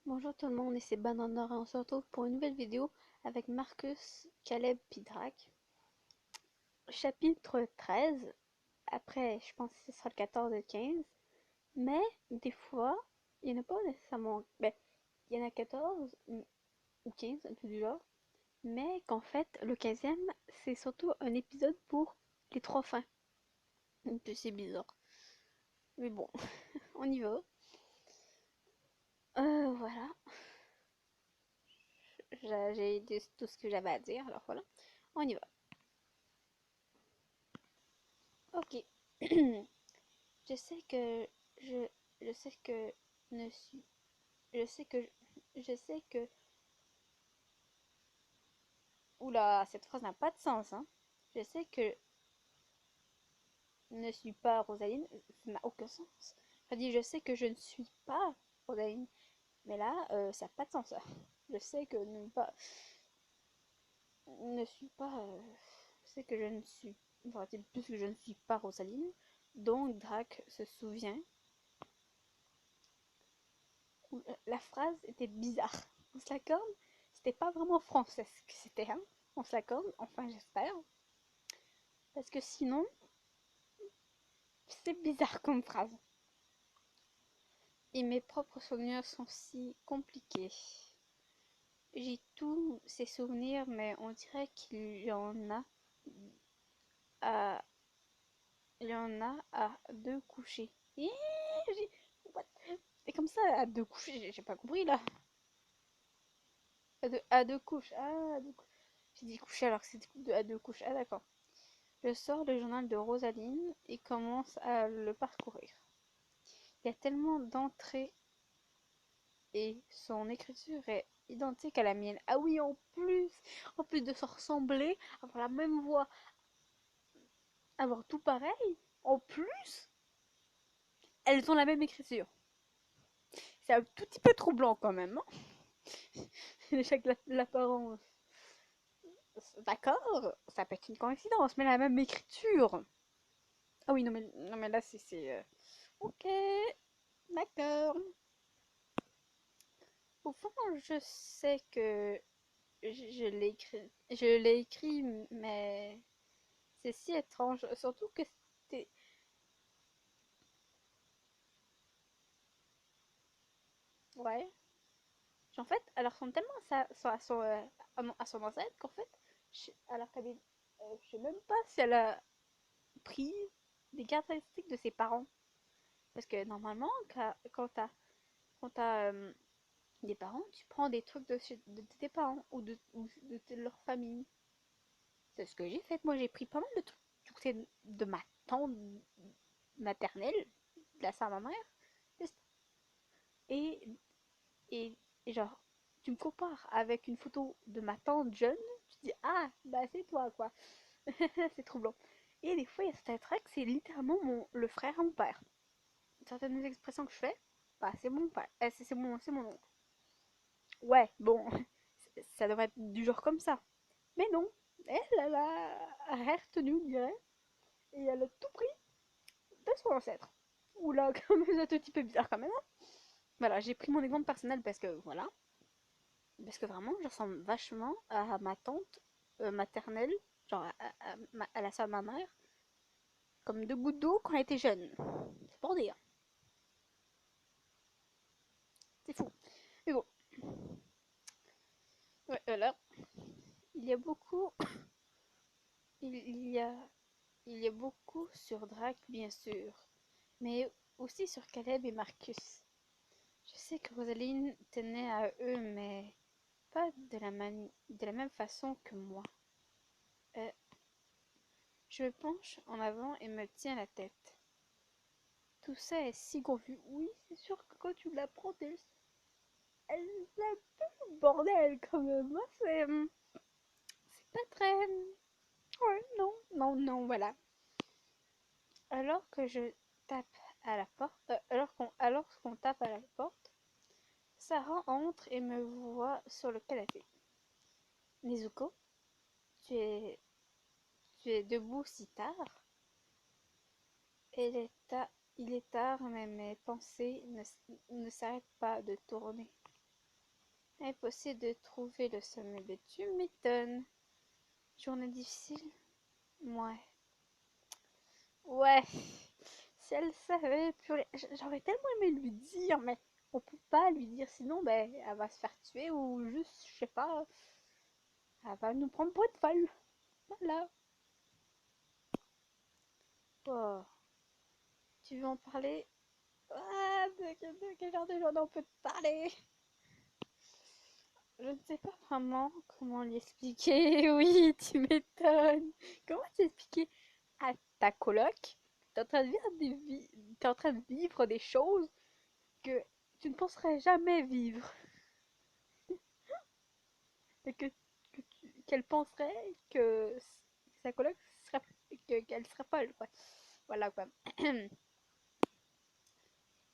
Bonjour tout le monde, et c'est Bananor et on se retrouve pour une nouvelle vidéo avec Marcus, Caleb puis Drac. Chapitre 13, après je pense que ce sera le 14 et le 15, mais des fois, il n'y en a pas nécessairement, il y en a 14 ou 15, un peu du genre, mais qu'en fait le 15e c'est surtout un épisode pour les trois fins. C'est bizarre, mais bon, on y va. Voilà, j'ai dit tout ce que j'avais à dire, alors voilà, on y va. Ok. Je sais que je je sais que ne suis je sais que je sais que oula, cette phrase n'a pas de sens, hein. Je sais que ne suis pas Rosaline, ça n'a aucun sens. Enfin, dit je sais que je ne suis pas Rosaline, mais là ça n'a pas de sens. Ça. Je sais que ne suis pas je sais que je ne suis enfin, plus que je ne suis pas Rosaline. Donc Drac se souvient. La phrase était bizarre. On se l'accorde? C'était pas vraiment français ce que c'était, hein? On se l'accorde? Enfin, j'espère. Parce que sinon, c'est bizarre comme phrase. Et mes propres souvenirs sont si compliqués. J'ai tous ces souvenirs, mais on dirait qu'il y en a à, il y en a à deux couchés. What? Et comme ça, à deux couchés, j'ai pas compris là. À deux couches. Ah, à deux couches. J'ai dit coucher alors que c'était à deux couches. Ah, d'accord. Je sors le journal de Rosaline et commence à le parcourir. Il y a tellement d'entrées et son écriture est identique à la mienne. Ah oui, en plus de se ressembler, avoir la même voix, avoir tout pareil, en plus, elles ont la même écriture. C'est un tout petit peu troublant quand même, hein. Chaque l'apparence. D'accord, ça peut être une coïncidence, mais la même écriture. Ah oui, non mais là c'est. Ok, d'accord. Au fond, je sais que je l'ai écrit, mais c'est si étrange. Surtout que c'était, ouais. En fait, elle ressemble tellement à son ancêtre qu'en fait, alors qu'elle est, je sais même pas si elle a pris des caractéristiques de ses parents. Parce que normalement, quand t'as des parents, tu prends des trucs de tes parents ou de leur famille. C'est ce que j'ai fait. Moi, j'ai pris pas mal de trucs du côté de ma tante maternelle, de la sœur de ma mère. Et, et, et genre, tu me compares avec une photo de ma tante jeune, tu te dis, ah, bah c'est toi, quoi. C'est troublant. Et des fois, il y a certains trucs, c'est littéralement le frère à mon père. Certaines expressions que je fais, bah c'est mon père. C'est mon oncle. Ouais, bon, ça devrait être du genre comme ça. Mais non, elle a retenu, on dirait. Et elle a tout pris de son ancêtre. Oula, quand même, c'est un petit peu bizarre quand même, hein. Voilà, j'ai pris mon exemple personnel parce que, voilà. Parce que vraiment, je ressemble vachement à ma tante maternelle, genre à la sœur de ma mère, comme deux gouttes d'eau quand elle était jeune. C'est pour dire. C'est fou. Mais bon, ouais, là, il y a beaucoup, il y a, il y a beaucoup sur Drac, bien sûr, mais aussi sur Caleb et Marcus. Je sais que Rosaline tenait à eux, mais pas de la même façon que moi. Euh, je me penche en avant et me tiens la tête. Tout ça est si confus. Oui, c'est sûr que quand tu l'apprends, elle est un peu le bordel quand même, hein. C'est pas très. Ouais, non, non, non, voilà. Alors que je tape à la porte, alors qu'on tape à la porte, Sarah entre et me voit sur le canapé. Nezuko, tu es, tu es debout si tard? Elle est ta- Il est tard, mais mes pensées ne s'arrêtent pas de tourner. Impossible de trouver le sommet de tu m'étonnes. Journée difficile? Ouais. Ouais. Si elle savait, purée, j'aurais tellement aimé lui dire, mais on peut pas lui dire, sinon, ben, elle va se faire tuer ou juste, je sais pas, elle va nous prendre pour une folle. Voilà. Oh. Tu veux en parler? Ah, de quel genre de journée on peut te parler? Je ne sais pas vraiment comment lui expliquer. Oui, tu m'étonnes. Comment t'expliquer à ta coloc que t'es en train de vivre t'es en train de vivre des choses que tu ne penserais jamais vivre et qu'elle penserait que sa coloc serait qu'elle serait folle quoi. Voilà quoi.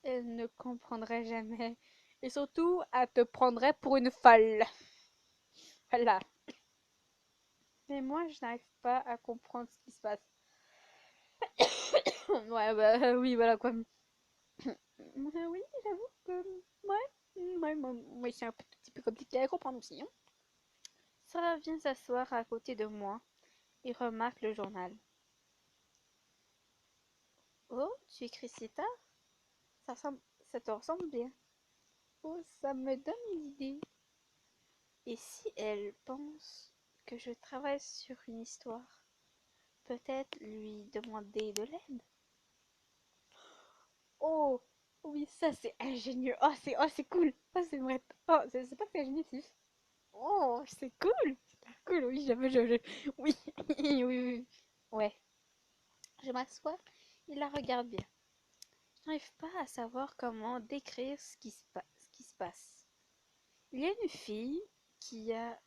Elle ne comprendrait jamais et surtout elle te prendrait pour une folle. Voilà. Mais moi je n'arrive pas à comprendre ce qui se passe. Ouais bah oui voilà quoi. Oui, j'avoue que ouais, c'est un petit peu compliqué à comprendre aussi, hein. Sarah vient s'asseoir à côté de moi et remarque le journal. Oh, tu écris si tard? Ça te ressemble bien. Oh, ça me donne une idée. Et si elle pense que je travaille sur une histoire, peut-être lui demander de l'aide? Oh, oui, ça c'est ingénieux. Oh, c'est cool. Oh, c'est vrai. Oh, c'est pas que c'est ingénieux, c'est juste. Oh, c'est cool. C'est cool, oui, oui, oui, oui. Ouais, je m'assois et la regarde bien. Je n'arrive pas à savoir comment décrire ce qui se passe. Il y a une fille qui a,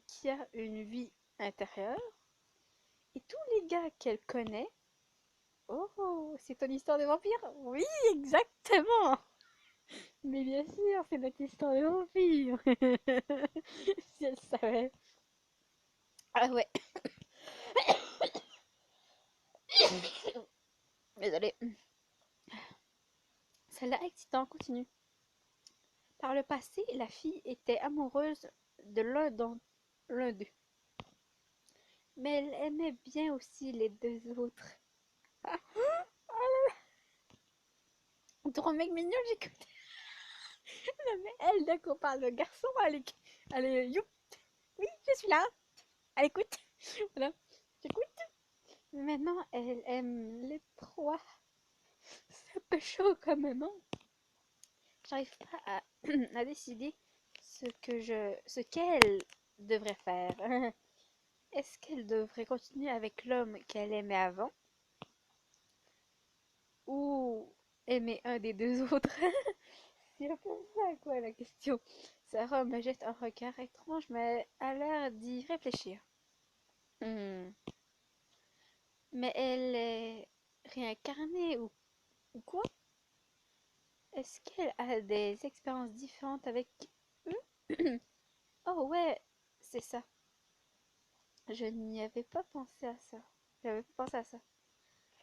qui a une vie intérieure et tous les gars qu'elle connaît. Oh, c'est ton histoire de vampire? Oui, exactement. Mais bien sûr, c'est notre histoire de vampire. Si elle savait. Ah ouais, désolée. Celle-là excitant, continue. Par le passé, la fille était amoureuse de l'un d'eux, mais elle aimait bien aussi les deux autres. Ah, trop mec mignon, j'écoute. Non, mais elle, dès qu'on parle de garçon, elle est, youp, oui, je suis là, elle écoute. Voilà, j'écoute. Maintenant, elle aime les trois. C'est un peu chaud quand même, hein. J'arrive pas à décider ce qu'elle devrait faire. Est-ce qu'elle devrait continuer avec l'homme qu'elle aimait avant ou aimer un des deux autres? C'est un peu ça, quoi, la question. Sarah me jette un regard étrange, mais a l'air d'y réfléchir. Hmm. Mais elle est réincarnée ou quoi? Est-ce qu'elle a des expériences différentes avec eux? Oh ouais, c'est ça. Je n'y avais pas pensé à ça. J'avais pas pensé à ça.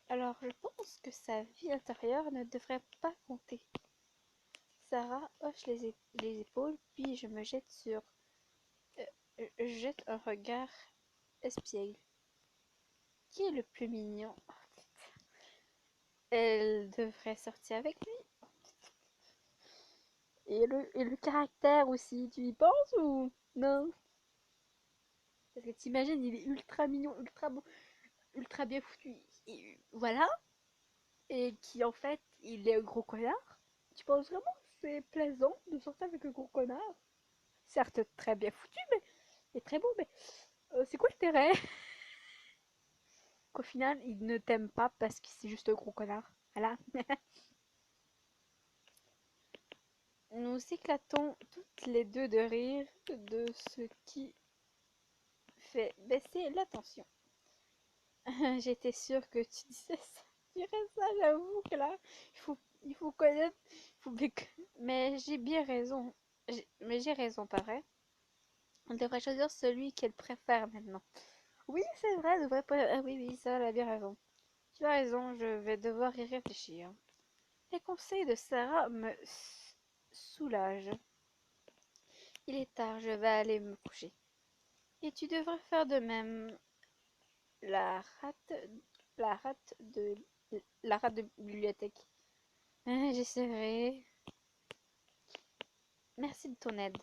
Alors, je pense que sa vie intérieure ne devrait pas compter. Sarah hoche les épaules, puis je me jette jette un regard espiègle. Qui est le plus mignon? Elle devrait sortir avec lui. Et le caractère aussi, tu y penses ou non? Parce que t'imagines, il est ultra mignon, ultra beau, ultra bien foutu. Et voilà. Et qui en fait, il est un gros connard. Tu penses vraiment que c'est plaisant de sortir avec un gros connard? Certes, très bien foutu, mais et très beau, mais c'est quoi l'intérêt? Qu'au final, il ne t'aime pas parce que c'est juste un gros connard. Voilà. Nous éclatons toutes les deux de rire de ce qui fait baisser la tension. J'étais sûre que tu disais ça. Tu dirais ça, j'avoue que là, il faut connaître. Mais j'ai bien raison. Mais j'ai raison, pas vrai? On devrait choisir celui qu'elle préfère maintenant. Oui, c'est vrai, elle devrait pas. Ah oui, oui, ça, elle a bien raison. Tu as raison, je vais devoir y réfléchir. Les conseils de Sarah me soulagent. Il est tard, je vais aller me coucher. Et tu devrais faire de même. La rate, la rate de, la rate de bibliothèque. J'essaierai. Merci de ton aide.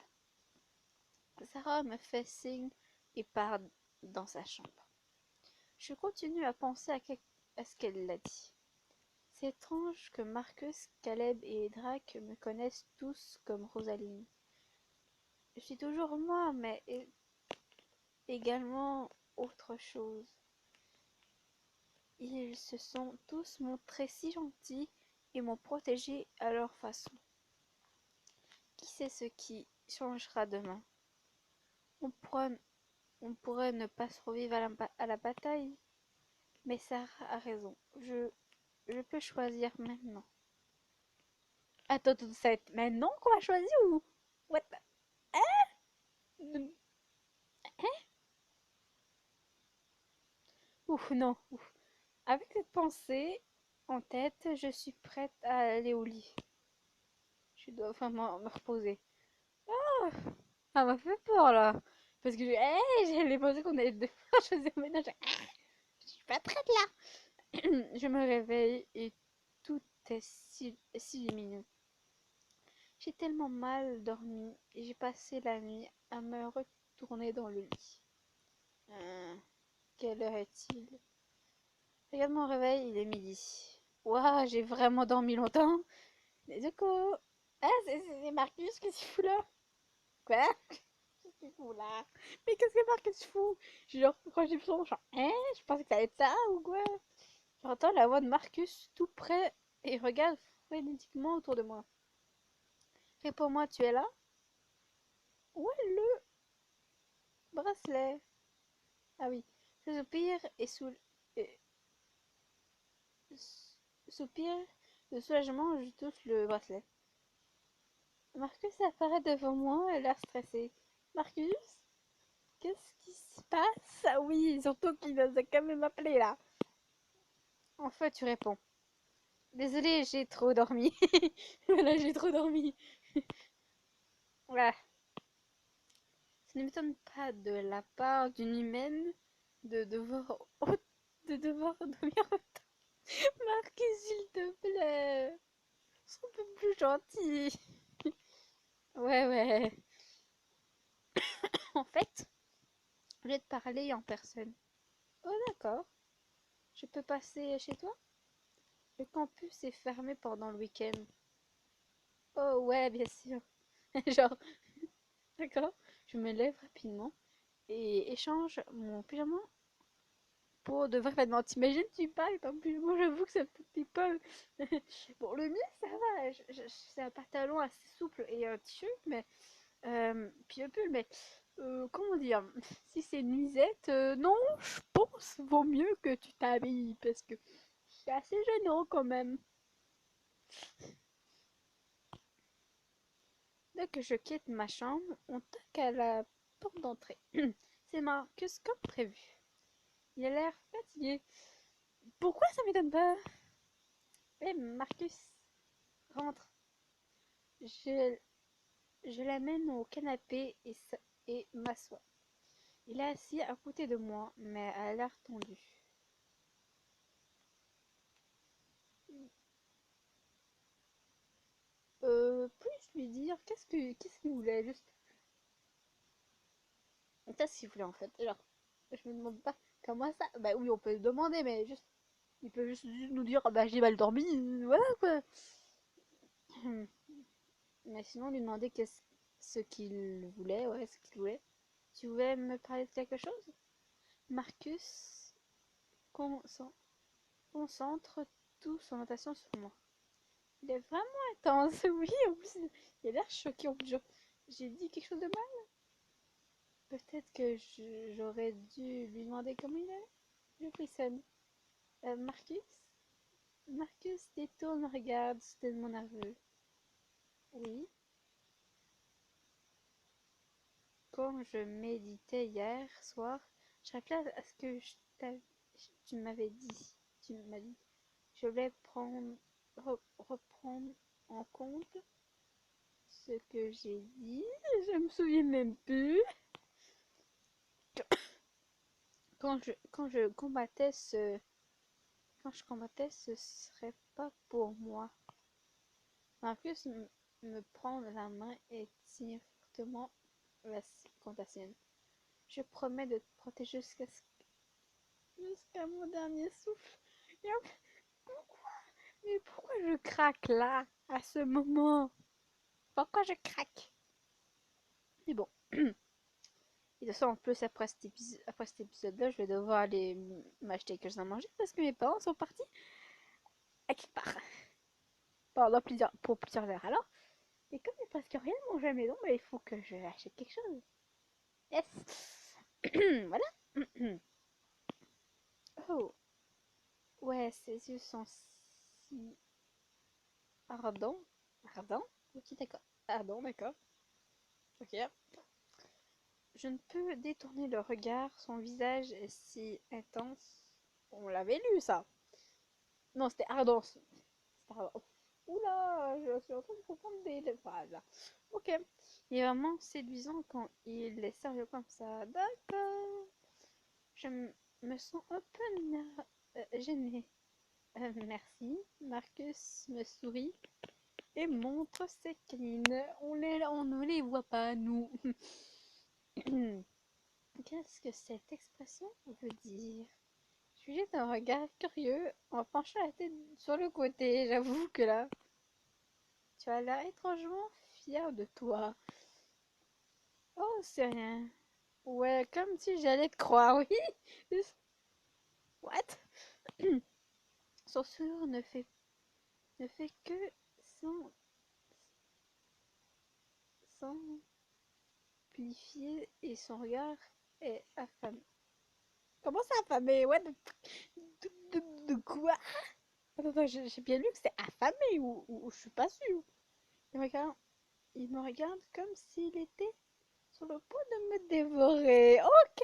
Sarah me fait signe et part dans sa chambre. Je continue à penser à ce qu'elle a dit. C'est étrange que Marcus, Caleb et Drake me connaissent tous comme Rosaline. Je suis toujours moi, mais également autre chose. Ils se sont tous montrés si gentils et m'ont protégée à leur façon. Qui sait ce qui changera demain? On pourra, on pourrait ne pas survivre à la bataille, mais Sarah a raison. Je peux choisir maintenant. Attends, c'est maintenant qu'on va choisir ou? What the... Hein? Ouf, non. Ouf. Avec cette pensée en tête, je suis prête à aller au lit. Je dois vraiment me reposer. Ah, ça m'a fait peur là. Parce que j'allais penser qu'on allait devoir choisir un ménage. Je suis pas prête là. Je me réveille et tout est si lumineux. J'ai tellement mal dormi et j'ai passé la nuit à me retourner dans le lit. Quelle heure est-il? Regarde mon réveil, il est midi. Waouh, j'ai vraiment dormi longtemps. Les échos. Ah, c'est Marcus, qu'est-ce qu'il fout là? Quoi? Qu'est-ce qu'il fout là? Mais qu'est-ce que Marcus fout? Genre, quand j'ai vu son nom, genre, je pensais que ça allait être ça ou quoi? J'entends la voix de Marcus tout près et regarde frénétiquement autour de moi. Réponds-moi, tu es là? Où est le bracelet? Ah oui. Je soupire et soupire de soulagement, je touche le bracelet. Marcus apparaît devant moi, elle a l'air stressée. Marcus? Qu'est-ce qui se passe? Ah oui, surtout qu'il nous a quand même appelé là. Enfin, tu réponds. Désolée, j'ai trop dormi. Voilà, j'ai trop dormi. Voilà. Ça ne m'étonne pas de la part d'une humaine de devoir, de devoir dormir autant. Marcus, s'il te plaît. Sois un peu plus gentil. Ouais, ouais. En fait, je vais te parler en personne. Oh, d'accord. Je peux passer chez toi? Le campus est fermé pendant le week-end. Oh, ouais, bien sûr. Genre, d'accord. Je me lève rapidement et échange mon pyjama pour de vrais vêtements. T'imagines, tu parles en pyjama, j'avoue que ça peut un petit peu. Bon, le mien, ça va. C'est un pantalon assez souple et un t-shirt, mais. Puis un pull, mais. Comment dire? Si c'est une nuisette, non, je pense vaut mieux que tu t'habilles parce que c'est assez gênant quand même. Dès que je quitte ma chambre, on toque à la porte d'entrée. C'est Marcus comme prévu. Il a l'air fatigué. Pourquoi ça m'étonne pas? Eh, Marcus, rentre. Je, je l'amène au canapé et m'assois. Il est assis à côté de moi, mais a l'air tendu. Puis-je lui dire qu'est-ce qu'il voulait juste? Qu'est-ce qu'il voulait en fait? Genre, je me demande pas comment ça. Bah oui, on peut le demander, mais juste, il peut juste nous dire, ah bah j'ai mal dormi, voilà quoi. Mais sinon, lui demander qu'est-ce ce qu'il voulait, ouais, ce qu'il voulait. Tu voulais me parler de quelque chose? Marcus concentre tout son attention sur moi. Il est vraiment intense, oui, en plus, il a l'air choqué en plus. J'ai dit quelque chose de mal? Peut-être que j'aurais dû lui demander comment il allait. Je frissonne. Marcus? Marcus détourne, regarde, soudainement nerveux. Oui. Quand je méditais hier soir, je rappelais à ce que tu m'avais dit. Tu m'as dit. Je voulais reprendre en compte ce que j'ai dit. Je me souviens même plus. Quand je combattais ce serait pas pour moi. Marcus me prend la main et tire fortement contre la sienne. Je promets de te protéger jusqu'à mon dernier souffle. Pourquoi? Mais pourquoi je craque là, à ce moment? Pourquoi je craque? Mais bon. Et de toute façon, en plus, après cet épisode-là, je vais devoir aller m'acheter quelque chose à manger parce que mes parents sont partis à quelque part. Pour plusieurs heures. Alors, et comme il n'y a presque rien à manger à la maison, bah, il faut que je achète quelque chose. Yes! Voilà. Oh, ouais, ses yeux sont si ardents. Ardents? Ok, d'accord. Ardents, d'accord. Ok. Je ne peux détourner le regard, son visage est si intense. On l'avait lu, ça. Non, c'était ardence. Oula, je suis en train de comprendre des phrases là. Ok. Il est vraiment séduisant quand il est sérieux comme ça. D'accord. Je me sens un peu gênée. Merci. Marcus me sourit et montre ses crines. On ne les voit pas, nous. Qu'est-ce que cette expression veut dire? Je lui jette un regard curieux en penchant la tête sur le côté. J'avoue que là, tu as l'air étrangement fier de toi. Oh, c'est rien. Ouais, comme si j'allais te croire, oui. What? Son sourire ne fait que s'am- s'amplifier et son regard est affamé. Comment ça affamé? What? De quoi? Attends, j'ai bien lu que c'était affamé ou je suis pas sûre. Il me regarde comme s'il était sur le point de me dévorer. Ok.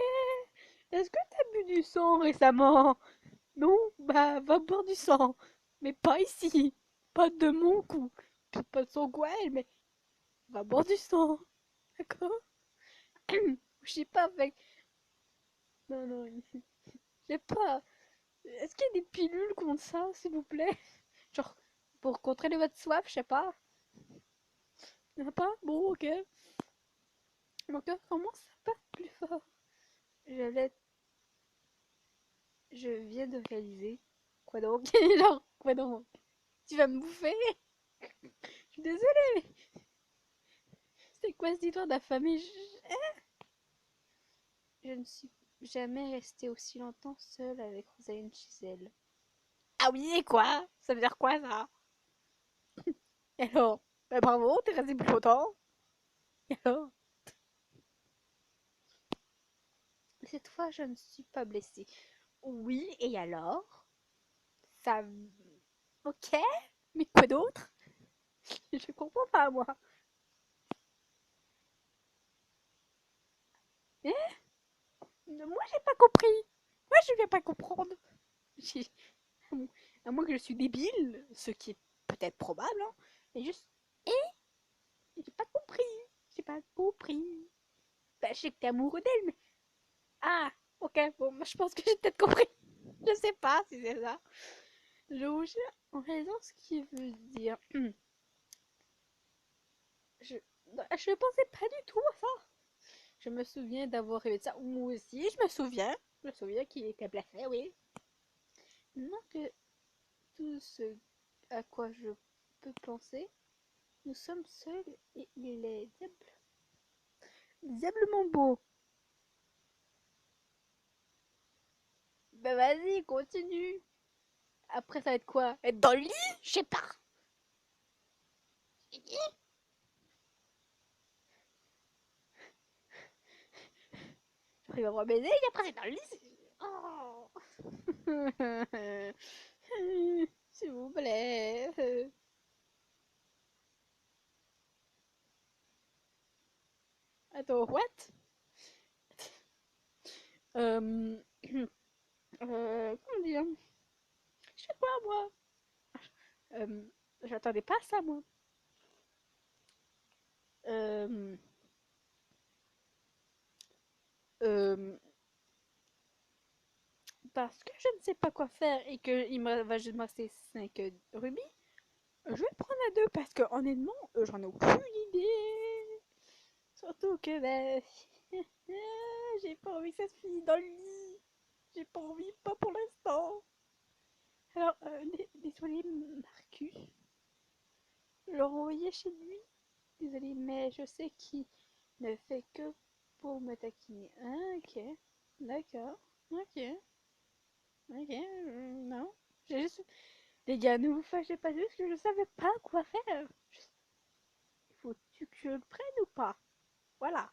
Est-ce que t'as bu du sang récemment? Non? Bah, va boire du sang. Mais pas ici. Pas de mon cou. Pas de son goël, mais va boire du sang. D'accord? Je sais pas avec. Non, non, j'ai pas. Est-ce qu'il y a des pilules contre ça, s'il vous plaît? Genre, pour contrôler votre soif, je sais pas. Y'en a pas? Bon, ok. Mon cœur commence à battre plus fort. Je l'ai Je viens de réaliser. Quoi donc? Genre, quoi donc? Tu vas me bouffer? Je suis désolée. C'est quoi cette histoire d'affamé? Je ne suis jamais restée aussi longtemps seule avec Rosaline chez elle. Ah oui, et quoi? Ça veut dire quoi ça? Et alors? Bah bravo, t'es restée plus longtemps. Et alors? Cette fois, je ne suis pas blessée. Oui, et alors? Ça. Ok, mais quoi d'autre? Je comprends pas, moi. Eh? Moi, j'ai pas compris. Moi, je viens pas comprendre. J'ai- À moins que je suis débile, ce qui est peut-être probable, hein. Mais juste, et j'ai pas compris. J'ai pas compris. Bah, je sais que t'es amoureux d'elle, mais. Ah, ok, bon, moi, je pense que j'ai peut-être compris. Je sais pas si c'est ça. Je rouge en réalisant ce qu'il veut dire. Je, je pensais pas du tout à ça. Je me souviens d'avoir rêvé de ça. Moi aussi, je me souviens. Je me souviens qu'il était blessé, oui. Maintenant que tout ce à quoi je peux penser, nous sommes seuls et il est diablement beau. Bah vas-y, continue. Après, ça va être quoi? Être dans le lit? Je sais pas. Il va me baiser et après, c'est dans le lit. Oh. S'il vous plaît. Attends, what? Euh, comment dire? Je sais pas, moi. Euh, J'attendais pas ça, moi. Euh, euh, Parce que je ne sais pas quoi faire et qu'il me va juste me rester 5 rubis, je vais prendre la 2 parce que honnêtement, j'en ai aucune idée. Surtout que ben, j'ai pas envie que ça se finisse dans le lit. J'ai pas envie, pas pour l'instant. Alors, désolé Marcus, le renvoyer chez lui. Désolé, mais je sais qu'il ne fait que pour me taquiner. Ah, ok, d'accord, ok, ok, non. J'ai juste... Les gars, ne vous fâchez pas juste que je savais pas quoi faire. Faut-tu que je le prenne ou pas? Voilà.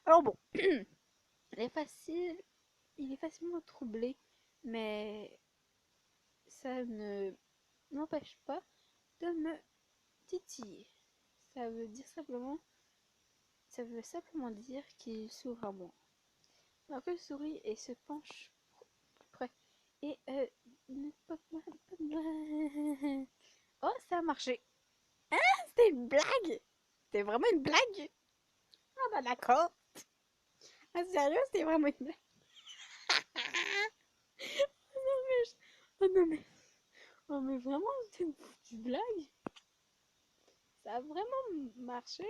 Alors bon, il est facilement troublé, mais ça ne n'empêche pas de me titiller. Ça veut dire simplement, ça veut simplement dire qu'il s'ouvre à moi. Donc il sourit et se penche près. Et ne pas oh, ça a marché. Hein, c'était une blague. C'était vraiment une blague. Ah bah d'accord. Ah sérieux, c'était vraiment une blague. Oh non mais, oh non mais, oh mais vraiment, c'était une foutue blague. Ça a vraiment marché.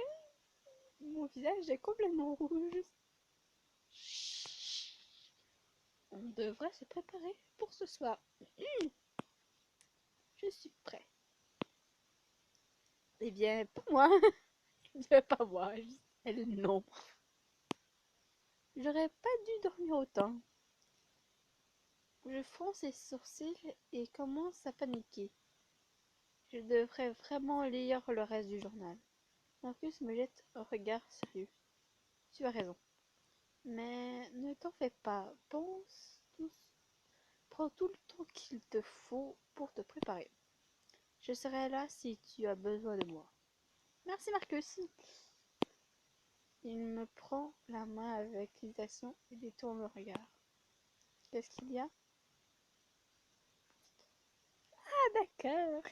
Mon visage est complètement rouge. On devrait se préparer pour ce soir. Je suis prêt. Eh bien, pour moi, pas moi, elle non. J'aurais pas dû dormir autant. Je fronce les sourcils et commence à paniquer. Je devrais vraiment lire le reste du journal. Marcus me jette un regard sérieux. Tu as raison. Mais ne t'en fais pas. Prends tout le temps qu'il te faut pour te préparer. Je serai là si tu as besoin de moi. Merci Marcus. Il me prend la main avec hésitation et détourne le regard. Qu'est-ce qu'il y a? Ah d'accord.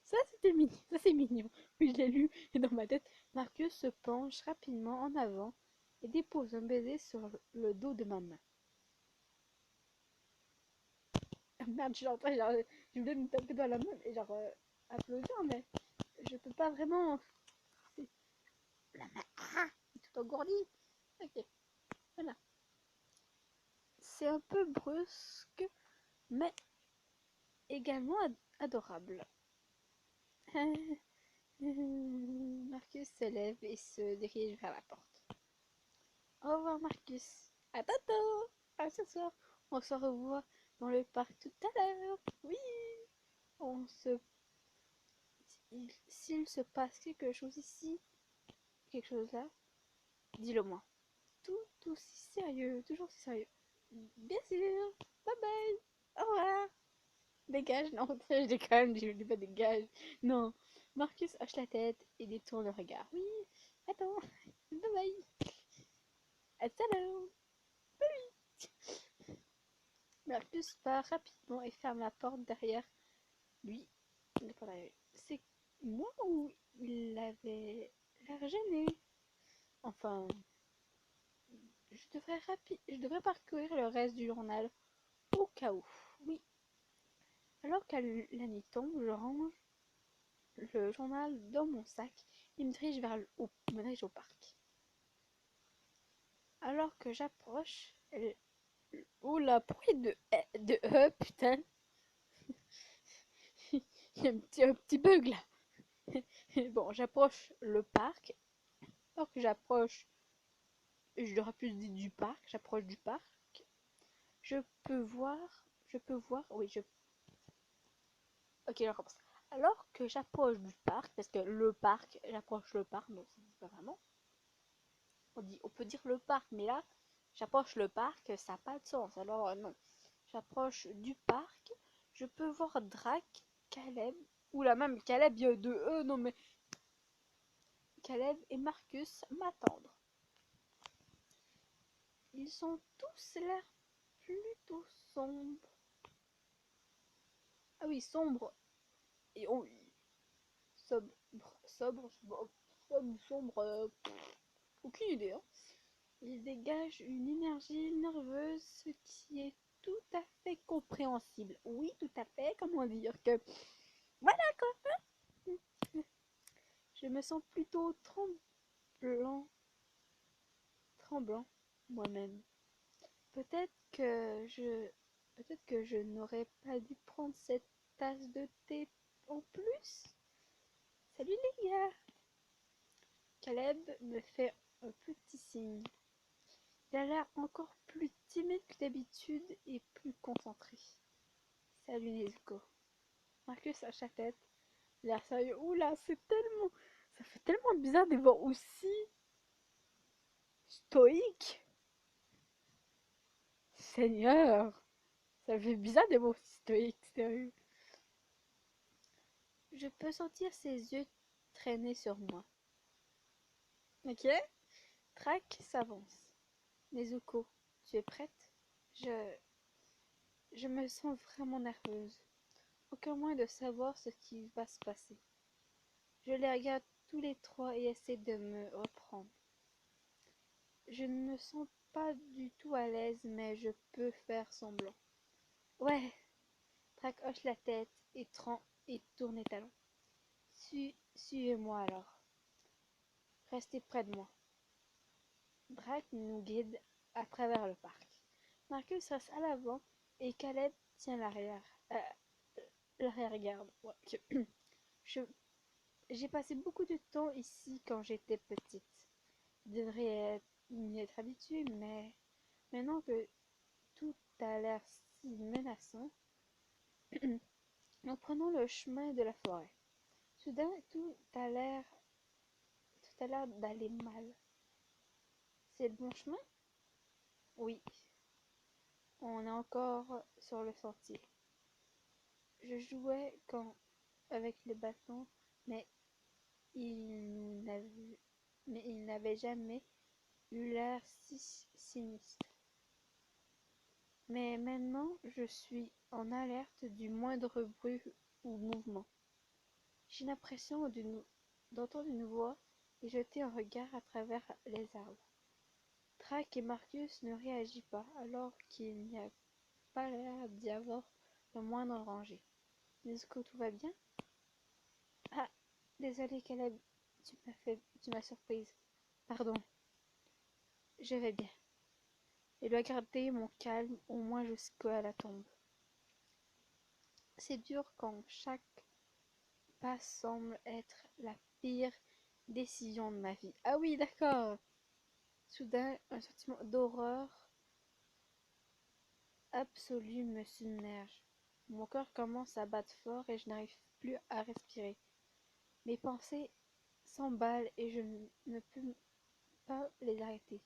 Ça c'est mignon. Oui, je l'ai lu et dans ma tête, Marcus se penche rapidement en avant et dépose un baiser sur le dos de ma main. Ah, merde, je suis en train, genre, je voulais me taper dans la main et genre applaudir, mais je peux pas vraiment. La main est tout engourdie. Ok, voilà. C'est un peu brusque, mais également adorable. Marcus se lève et se dirige vers la porte. Au revoir Marcus. À tantôt. À ce soir. On se revoit dans le parc tout à l'heure. Oui. On se... S'il se passe quelque chose ici, quelque chose là, dis-le moi. Tout si sérieux, toujours si sérieux. Bien sûr. Bye bye. Au revoir. Dégage, non, je déconne, je dis pas dégage. Non. Marcus hoche la tête et détourne le regard. Oui, attends. Bye bye. À tout à l'heure. Marcus part rapidement et ferme la porte derrière lui. C'est moi ou il avait l'air gêné? Enfin, je devrais parcourir le reste du journal au cas où. Oui. Alors qu'à la nuit tombe, je range le journal dans mon sac et me dirige au parc. Alors que j'approche, oh la pourquoi putain, il y a un petit bug là. Bon, j'approche le parc. Alors que j'approche, je devrais plus dire du parc, j'approche du parc. Je je peux voir, oui, ok, je recommence. Alors que j'approche du parc, parce que le parc, j'approche le parc, non, ça dit pas vraiment. On peut dire le parc, mais là, j'approche le parc, ça n'a pas de sens. Alors non, j'approche du parc, je peux voir Drac, Caleb, ou la même Caleb, il y a deux E, non mais Caleb et Marcus m'attendre. Ils sont tous l'air plutôt sombres. Ah oui, sombre et oh, sobre, sobre, bon. Homme sombre, aucune idée, hein. Il dégage une énergie nerveuse, ce qui est tout à fait compréhensible. Oui, tout à fait, comment dire que... Voilà quoi. Je me sens plutôt tremblant, tremblant moi-même. Peut-être que je... Peut-être que je n'aurais pas dû prendre cette tasse de thé en plus. Salut les gars. Caleb me fait un petit signe. Il a l'air encore plus timide que d'habitude et plus concentré. Salut Nezuko. Marcus hoche la tête, l'air sérieux. Oula, c'est tellement... Ça fait tellement bizarre de voir aussi stoïque. Seigneur, ça fait bizarre de voir aussi stoïque, sérieux. Je peux sentir ses yeux traîner sur moi. Ok. Track s'avance. Nezuko, tu es prête? Je... Je me sens vraiment nerveuse. Aucun moyen de savoir ce qui va se passer. Je les regarde tous les trois et essaie de me reprendre. Je ne me sens pas du tout à l'aise, mais je peux faire semblant. Ouais, Track hoche la tête et tourne les talons. Suivez-moi alors. Restez près de moi. Drac nous guide à travers le parc. Marcus reste à l'avant et Caleb tient l'arrière-garde. Ouais, je J'ai passé beaucoup de temps ici quand j'étais petite. Je devrais m'y être habituée, mais maintenant que tout a l'air si menaçant, nous prenons le chemin de la forêt. Soudain, tout a l'air d'aller mal. C'est le bon chemin? Oui, on est encore sur le sentier. Je jouais avec le bâton, mais il n'avait jamais eu l'air si sinistre. Mais maintenant, je suis en alerte du moindre bruit ou mouvement. J'ai l'impression d'entendre une voix et jeter un regard à travers les arbres. Track et Marcus ne réagissent pas, alors qu'il n'y a pas l'air d'y avoir le moindre danger. Nezuko, tout va bien? Ah, désolé Caleb, tu m'as surprise. Pardon, je vais bien. Je dois garder mon calme au moins jusqu'à la tombe. C'est dur quand chaque pas semble être la pire décision de ma vie. Ah oui, d'accord. Soudain, un sentiment d'horreur absolue me submerge. Mon cœur commence à battre fort et je n'arrive plus à respirer. Mes pensées s'emballent et je ne peux pas les arrêter.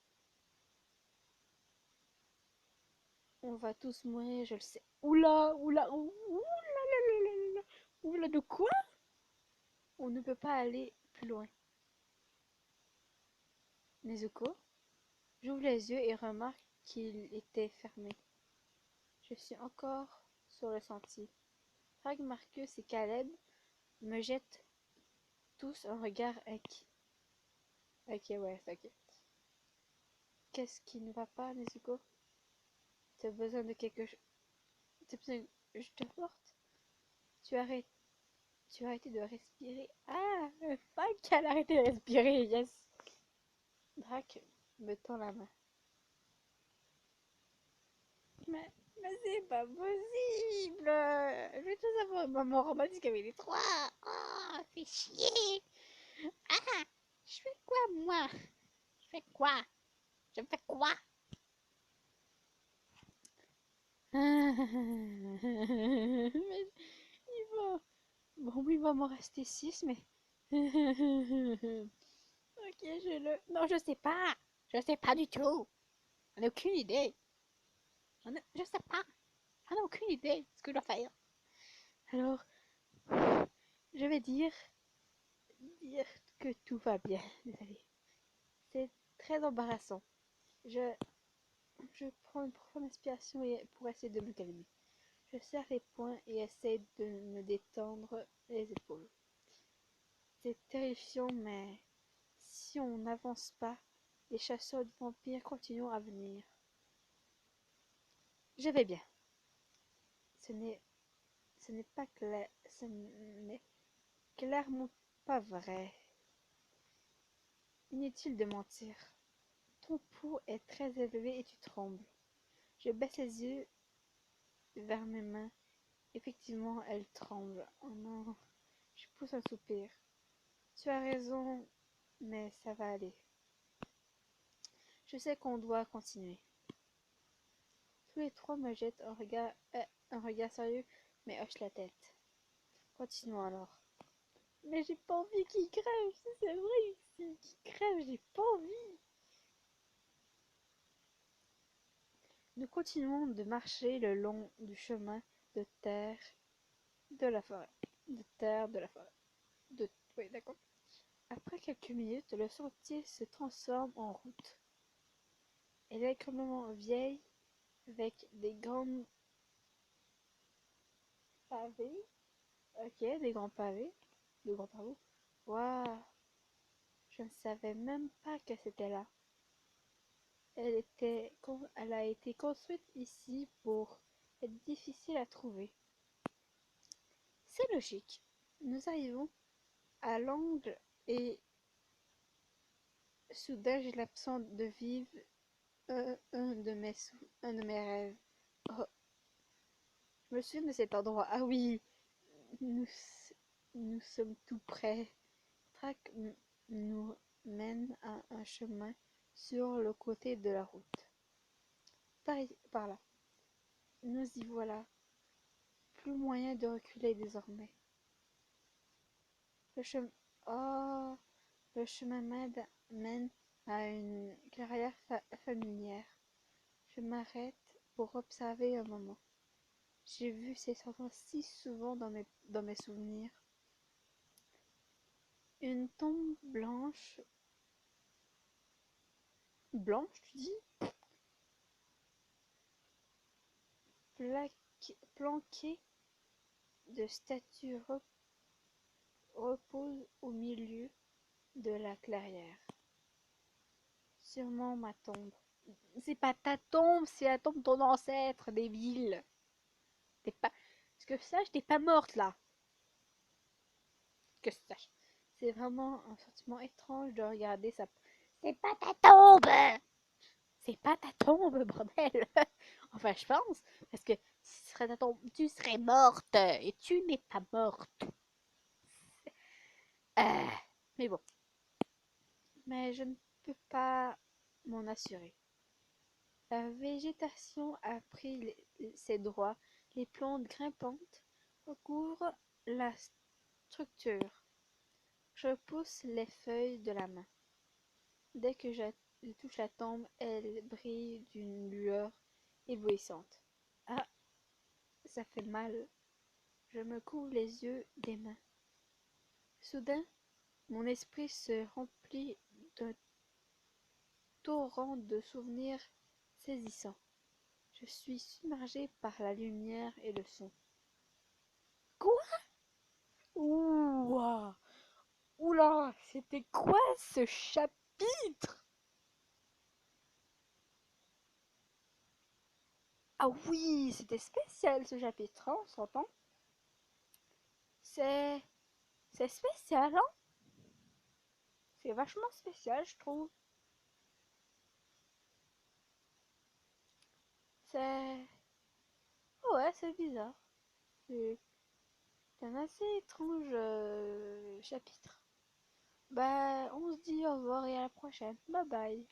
On va tous mourir, je le sais. Oula, oula, oula, oula, de quoi? On ne peut pas aller plus loin. Nezuko, j'ouvre les yeux et remarque qu'ils étaient fermés. Je suis encore sur le sentier. Frag, Marcus et Caleb me jettent tous un regard inquiet. Ok, ouais, ok. Qu'est-ce qui ne va pas, Nezuko? Tu as besoin de quelque chose. Tu as besoin que je te porte? Tu arrêtes. Tu as arrêté de respirer. Ah, Frag a arrêté de respirer, yes. Drac me tend la main. Mais c'est pas possible! Je vais tous avoir un moment romantique avec les trois! Oh, fais chier! Ah! Je fais quoi, moi? Je fais quoi? Je fais quoi? Mais il va... Bon, oui, il va m'en rester 6, mais... Ok, je le... Non, je sais pas! Je sais pas du tout! J'en ai aucune idée! Je sais pas! J'en ai aucune idée de ce que je dois faire! Alors, je vais dire que tout va bien. Désolée. C'est très embarrassant. Je, je prends une profonde inspiration pour essayer de me calmer. Je serre les poings et essaie de me détendre les épaules. C'est terrifiant, mais si on n'avance pas, les chasseurs de vampires continuent à venir. Je vais bien. Ce n'est, ce n'est pas clair, ce n'est clairement pas vrai. Inutile de mentir. Ton pouls est très élevé et tu trembles. Je baisse les yeux vers mes mains. Effectivement, elles tremblent. Oh non. Je pousse un soupir. Tu as raison, mais ça va aller. Je sais qu'on doit continuer. Tous les trois me jettent un regard sérieux, mais hochent la tête. Continuons alors. Mais j'ai pas envie qu'il crève, si c'est vrai, qu'il crève, j'ai pas envie. Nous continuons de marcher le long du chemin de terre de la forêt. De terre de la forêt. Oui, d'accord. Après quelques minutes, le sentier se transforme en route. Elle est complètement vieille, avec des grands pavés. Ok, des grands pavés. De grands pavés. Waouh! Je ne savais même pas que c'était là. Elle a été construite ici pour être difficile à trouver. C'est logique. Nous arrivons à l'angle et soudain j'ai l'impression de vivre un de mes rêves. Oh, je me souviens de cet endroit. Ah oui, nous, nous sommes tout près. Track nous mène à un chemin sur le côté de la route. Par là. Nous y voilà. Plus moyen de reculer désormais. Le chemin, oh, le chemin mène à une clairière familière. Je m'arrête pour observer un moment. J'ai vu ces enfants si souvent dans mes souvenirs. Une tombe blanche. Blanche, tu dis? Planquée de statues repose au milieu de la clairière. Sûrement ma tombe. C'est pas ta tombe, c'est la tombe de ton ancêtre, débile. T'es pas... Parce que sache, t'es pas morte là. Que sache. C'est vraiment un sentiment étrange de regarder ça. C'est pas ta tombe! C'est pas ta tombe, bordel! Enfin, je pense. Parce que si ce serait ta tombe, tu serais morte. Et tu n'es pas morte. Euh, mais bon. Mais je ne peux pas m'en assurer. La végétation a pris ses droits. Les plantes grimpantes recouvrent la structure. Je pousse les feuilles de la main. Dès que je touche la tombe, elle brille d'une lueur éblouissante. Ah, ça fait mal. Je me couvre les yeux des mains. Soudain, mon esprit se remplit d'un torrent de souvenirs saisissants. Je suis submergée par la lumière et le son. Quoi? Ouah! Oula! C'était quoi ce chapitre? Ah oui, c'était spécial ce chapitre, hein, on s'entend? C'est... C'est spécial, hein? C'est vachement spécial, je trouve. C'est... Ouais, c'est bizarre. C'est un assez étrange chapitre. Bah, on se dit au revoir et à la prochaine. Bye bye.